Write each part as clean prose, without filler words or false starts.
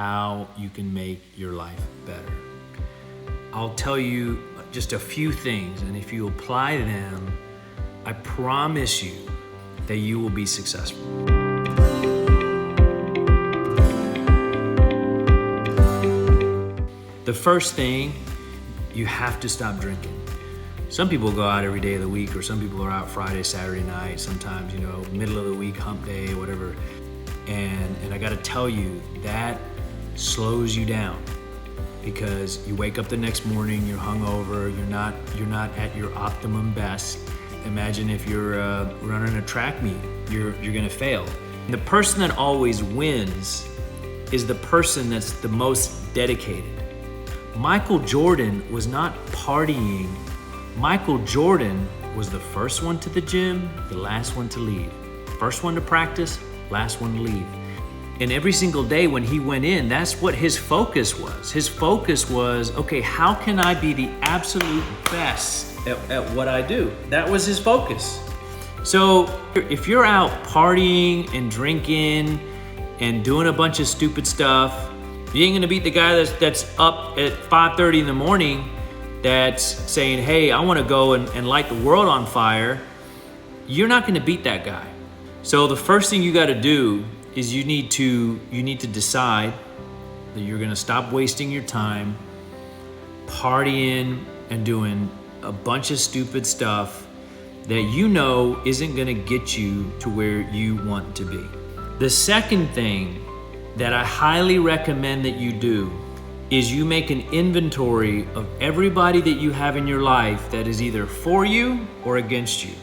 how you can make your life better. I'll tell you just a few things, and if you apply them, I promise you that you will be successful. The first thing, you have to stop drinking. Some people go out every day of the week, or some people are out Friday, Saturday night, sometimes, middle of the week, hump day, whatever. And I gotta tell you, that slows you down because you wake up the next morning, you're hungover, you're not at your optimum best. Imagine if you're running a track meet, you're gonna fail. The person that always wins is the person that's the most dedicated. Michael Jordan was not partying. Michael Jordan was the first one to the gym, the last one to leave. First one to practice, last one to leave. And every single day when he went in, that's what his focus was. His focus was, okay, how can I be the absolute best at what I do? That was his focus. So if you're out partying and drinking and doing a bunch of stupid stuff, you ain't gonna beat the guy that's up at 5:30 in the morning that's saying, hey, I wanna go and light the world on fire. You're not gonna beat that guy. So the first thing you gotta do is you need to decide that you're gonna stop wasting your time partying and doing a bunch of stupid stuff that isn't gonna get you to where you want to be. The second thing that I highly recommend that you do is you make an inventory of everybody that you have in your life that is either for you or against you.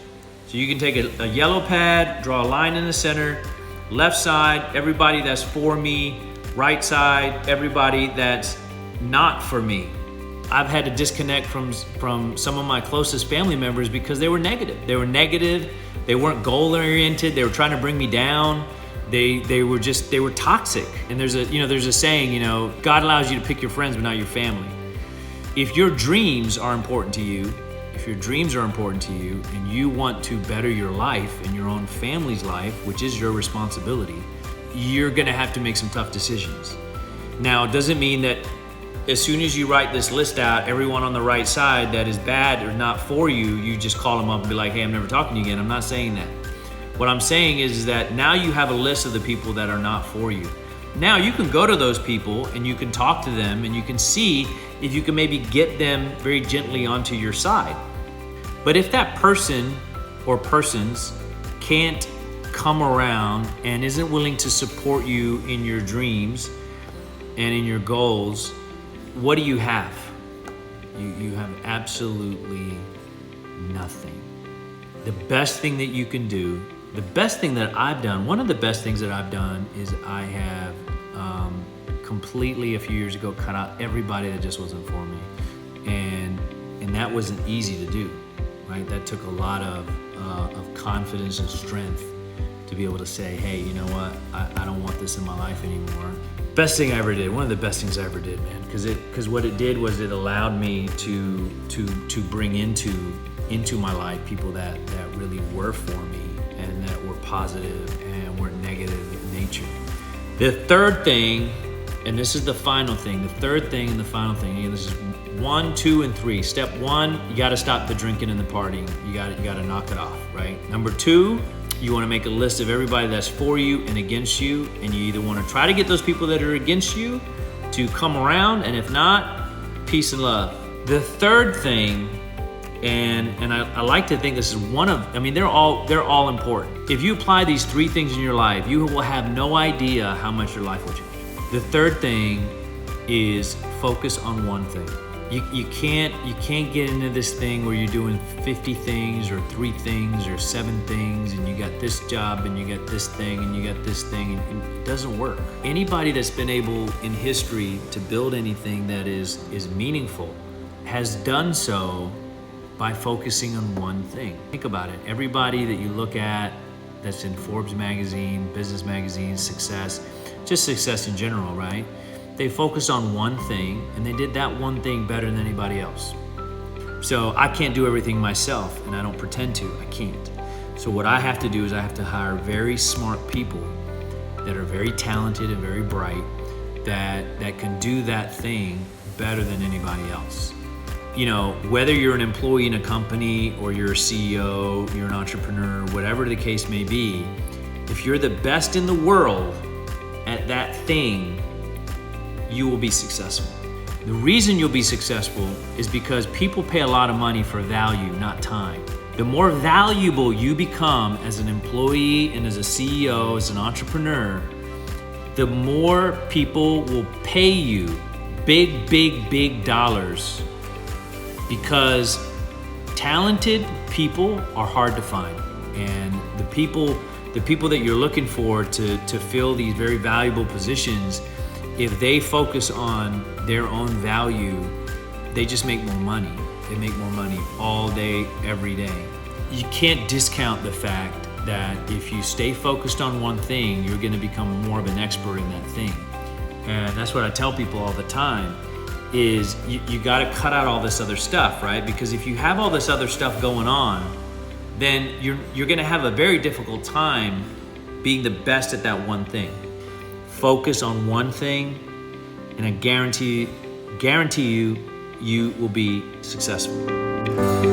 So you can take a yellow pad, draw a line in the center, left side, everybody that's for me, right side, everybody that's not for me. I've had to disconnect from some of my closest family members because they were negative. They weren't goal oriented, they were trying to bring me down. They were toxic. And there's a saying, God allows you to pick your friends, but not your family. If your dreams are important to you, and you want to better your life and your own family's life, which is your responsibility, you're gonna have to make some tough decisions. Now, it doesn't mean that as soon as you write this list out, everyone on the right side that is bad or not for you, you just call them up and be like, hey, I'm never talking to you again. I'm not saying that. What I'm saying is that now you have a list of the people that are not for you. Now you can go to those people and you can talk to them and you can see if you can maybe get them very gently onto your side. But if that person or persons can't come around and isn't willing to support you in your dreams and in your goals, what do you have? You have absolutely nothing. The best thing that you can do, the best thing that I've done, one of the best things that I've done is I have completely a few years ago cut out everybody that just wasn't for me. And that wasn't easy to do, right? That took a lot of confidence and strength to be able to say, hey, you know what? I don't want this in my life anymore. Best thing I ever did, one of the best things I ever did, man, because what it did was it allowed me to bring into my life people that really were for me and that were positive and weren't negative in nature. The third thing, and this is the final thing, the third thing and the final thing, again, this is 1, 2, and 3. Step 1, you gotta stop the drinking and the partying. You gotta knock it off, right? Number 2, you wanna make a list of everybody that's for you and against you, and you either wanna try to get those people that are against you to come around, and if not, peace and love. The third thing, and I like to think this is they're all important. If you apply these 3 things in your life, you will have no idea how much your life will change. The third thing is focus on one thing. You can't get into this thing where you're doing 50 things or 3 things or 7 things and you got this job and you got this thing and you got this thing, and it doesn't work. Anybody that's been able in history to build anything that is meaningful has done so by focusing on one thing. Think about it. Everybody that you look at that's in Forbes magazine, business magazine, success, just success in general, right? They focused on one thing and they did that one thing better than anybody else. So I can't do everything myself, and I don't pretend to, I can't. So what I have to do is I have to hire very smart people that are very talented and very bright that can do that thing better than anybody else. You know, whether you're an employee in a company or you're a CEO, you're an entrepreneur, whatever the case may be, if you're the best in the world at that thing, you will be successful. The reason you'll be successful is because people pay a lot of money for value, not time. The more valuable you become as an employee and as a CEO, as an entrepreneur, the more people will pay you big dollars, because talented people are hard to find. And the people that you're looking for to fill these very valuable positions, if they focus on their own value, they just make more money. They make more money all day, every day. You can't discount the fact that if you stay focused on one thing, you're gonna become more of an expert in that thing. And that's what I tell people all the time, is you gotta cut out all this other stuff, right? Because if you have all this other stuff going on, then you're gonna have a very difficult time being the best at that one thing. Focus on one thing, and I guarantee you, you will be successful.